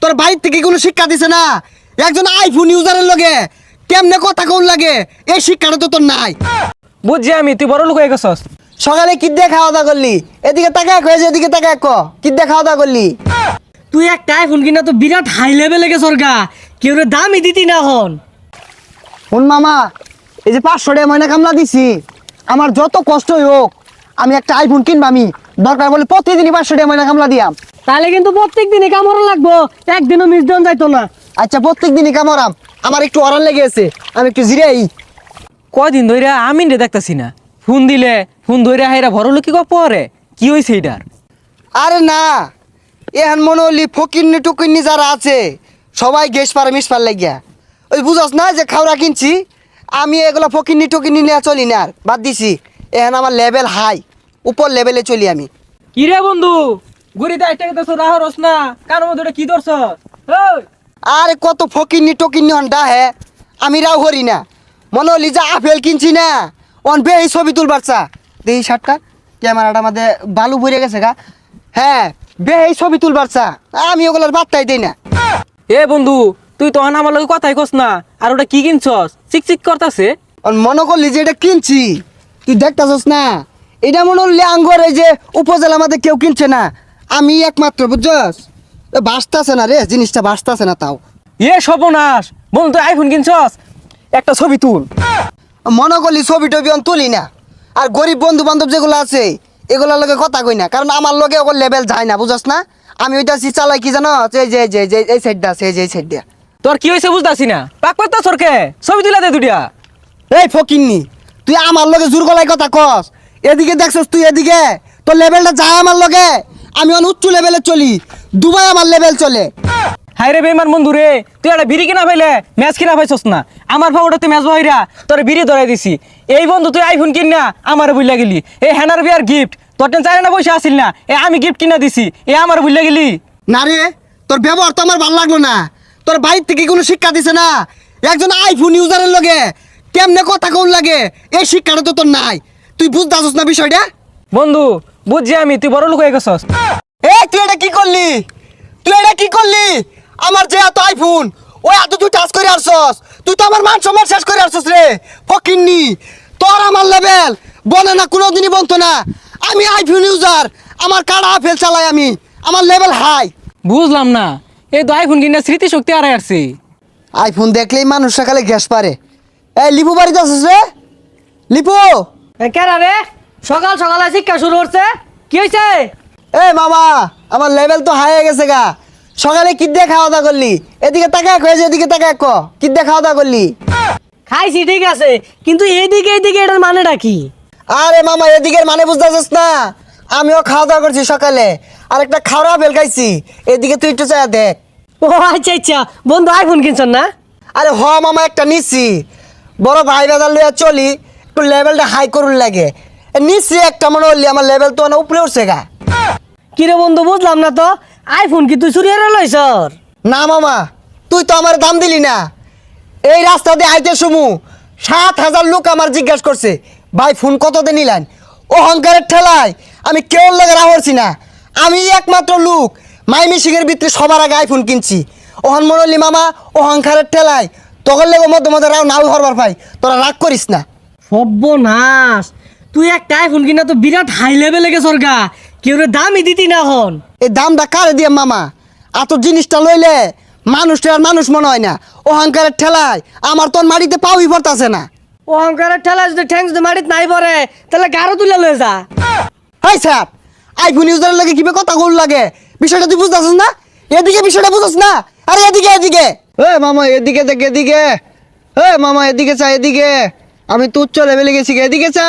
তোর বাড়ির থেকে কোনো শিক্ষা দিছে না? একজন আইফোন ইউজারের লগে কেমনে কথা কোন লাগে এই শিক্ষাটা তো তোর নাই। বুঝছি আমি, তুই বড় লোক হয়ে গেছস। সকালে কি দিয়ে খাওয়া দাওয়া করলি? এদিকে তাকায় কয়েছে, এদিকে তাকায় ক কি দিয়ে খাওয়া দাওয়া করলি? তুই একটা আইফোন কিনা তো বিরাট হাই লেভেলে গেছর গা, কেউ রে দামই দিতি না হন। শুন মামা, এই যে 500 টাকা ময়না কামলা দিছি, আমার যত কষ্টই হোক আমি একটা আইফোন কিনবা। আমি দরকার বলে প্রতিদিনই 500 টাকা ময়না কামলা দিয়াম। তাহলে কিন্তু প্রত্যেক দিনই কামড় লাগবো, একদিনও মিস দেন যাইতো না। আচ্ছা প্রত্যেক দিনই কামড়াম, আমার একটু অরান লেগে আছে, আমি একটু জিরাই। কয়দিন ধরে আমি রে দেখতাছি না, ফোন দিলে ফোন ধরে হাইরা বড় লোক কি পরে কি হয়েছে এটার? আরে না, এখন মনে হলি ফকিন্নি টুকিন্নি যারা আছে সবাই গ্যাস পারে মিস পার লাগিয়া। ওই বুঝস না যে খাওয়া কিনছি, আমি এগুলো ফকিন্নি টুকিন্নি নিয়ে চলি না, আর বাদ দিছি। এখন আমার লেভেল হাই, উপর লেভেলে চলি আমি। কি রে বন্ধু, গুড়িতে একটা কথা রাহরস না, কার মধ্যে ওটা কি ধরছ? আরে কত ফকিন্নি টকিন্নি হন ডাহে, আমি রাও হরি না। মনে হলি যে আপেল কিনছি না, অন বেই ছবি তুলবার চা দেই শার্টটা ক্যামেরাটা আমাদের বালু ভরে গেছে গা। হ্যাঁ বেই ছবি তুলবার চা, আমি ওগুলোর বার্তাই দেই না। এ বন্ধু, তুই তো আমার লগে কথাই কস না, আর ওটা কি কিনছস? চিকচিক করতাছে। মনে করলি যে এটা কিনছি, তুই দেখতাছস না? এটা মনে হলি আঙ্গর এই যে উপজেলা আমাদের কেউ কিনছে না, আমি একমাত্র, বুঝছস? বাঁচতাছে না রে, জিনিসটা বাঁচতাছে না। তাও এ সর্বনাশ বন্ধু, তুই আইফোন কিনছস, একটা ছবি তুল। মনে করলি ছবি টবি অন তুলি না, আর গরিব বন্ধু বান্ধব যেগুলো আছে এগুলোর লগে কথা কই না, কারণ আমার লগে ওগুলো লেভেল যায় না, বুঝছস না? আমি ওইটা চালাই কি জানো, এই যে যে যে এই সাইডটা আছে, এই যে এই সাইডটা। তোর কি হয়েছে বুঝতাছি না, পাক পাত্তা সরকে ছবি তুলে দে দুটিয়া। এই ফকিন্নি, তুই আমার লগে জোর গলায় কথা কস। এদিকে দেখছস তুই, এদিকে তোর লেভেলটা যায় আমার লগে। আমি অন উচ্চ লেভেলে চলি, দুবাই আমার লেভেল চলে। হাই রে বেমান বন্ধু রে, তুই একটা বিড়ি কিনা পাইলে ম্যাচ কিনা পাইছস না। আমার ভাবটা তুই ম্যাচ বহিরা তোর বিড়ি ধরাই দিছি। এই বন্ধু তুই আইফোন কিন না আমার বুঝলা গেলি। এই হ্যানার বিয়ার গিফট তোর টেন চাই না পয়সা আসিল না, এ আমি গিফট কিনা দিছি, এ আমার বুঝলা গেলি। না রে, তোর ব্যবহার তো আমার ভালো লাগলো না। তোর বাড়ির থেকে কোনো শিক্ষা দিছে না? একজন আইফোন ইউজারের লগে কেমনে কথা কোন লাগে এই শিক্ষাটা তো তোর নাই। তুই বুঝতেছস না বিষয়টা? বন্ধু বুঝছি আমি, তুই বড় লোক হয়ে গেছস। এই তুই এটা কি করলি? তুই এটা কি করলি? আমার যে এত আইফোন, ওই এত তুই টাচ করে আসছস, তুই তো আমার মান সম্মান শেষ করে আসছস রে ফকিন্নি। তোর আমার লেভেল বনে না, কোনোদিনই বলতো না। আমি আইফোন ইউজার, আমার কাড়া আপেল চালাই আমি, আমার লেভেল হাই। বুঝলাম না, এই তো আইফোন কিনা স্মৃতিশক্তি হারাই আসছে। আইফোন দেখলেই মানুষ সকালে গ্যাস পারে। এই লিপু বাড়িতে আসছিস রে? লিপু, কেরা রে সকাল সকালে শিক্ষা শুরু করছে, কি হয়েছে? এই মামা, আমার লেভেল তো হাই হয়ে গেছে গা। সকালে কি দিয়ে খাওয়া দাওয়া করলি? এদিকে তাকায় কয়েছে, এদিকে তাকায় ক কি দিয়ে খাওয়া দাওয়া করলি? খাইছি ঠিক আছে, কিন্তু এইদিকে এইদিকে এটার মানেটা কি? আরে মামা, এদিকের মানে বুঝতেছিস না? আমিও খাওয়া দাওয়া করছি সকালে, আর একটা খাওয়া বেল খাইছি। এদিকে তুই একটু চায়া দেখ। ও আচ্ছা আচ্ছা, বন্ধু আইফোন কিনছেন না? আরে হ মামা, একটা নিচ্ছি, বড় ভাই বাজার লইয়া চলি, একটু লেভেলটা হাই করুন লাগে। নিচ্ছি একটা, মনে হলি আমার লেভেল তো অনেক উপরে উঠছে গা। কিরে বন্ধু বুঝলাম না তো, আইফোন কি তুই চুরি হারা লইছর? না মামা, তুই তো আমার দাম দিলি না। এই রাস্তা দিয়ে আইতে সমু 7,000 লোক আমার জিজ্ঞাসা করছে, ভাই ফোন কত দিয়ে নিলেন? অহংকারের ঠেলায় আমি কেউ লাগে রাহরছি না। আমি একমাত্র লোক মাই মিশিংয়ের ভিতরে সবার আগে আইফোন কিনছি। ওহন মনলি মামা, অহংকারের ঠেলায় তখন লেগে মধ্যে মধ্যে রাও নাও হরবার ভাই, তোরা রাগ করিস না। সর্বনাশ, তুই একটা আইফোন কিনা তো বিরাট হাই লেভেলে গেছর গা, কেউ রে দামই দিতি না হন। এই দামটা কারে দিয়ে মামা? এত জিনিসটা লইলে মানুষটা আর মানুষ মনে হয় না। অহংকারের ঠেলায় আমার তোর মাটিতে পাউই পড়তাছে না। অহংকারের ঠেলা যদি ঠ্যাংস যদি মাটিত নাই পড়ে, তাহলে গারো তুলে লয়ে যা। হাই স্যার, আইফোন ইউজারের লাগে কিভাবে কথা বল লাগে, বিষয়টা তুই বুঝতেছিস না? এদিকে বিষয়টা বুঝছিস না? আরে এদিকে এদিকে, এ মামা এদিকে দেখ, এদিকে। এ মামা এদিকে চা, এদিকে। আমি তুচ্ছ লেভেলে গেছি, এদিকে চা।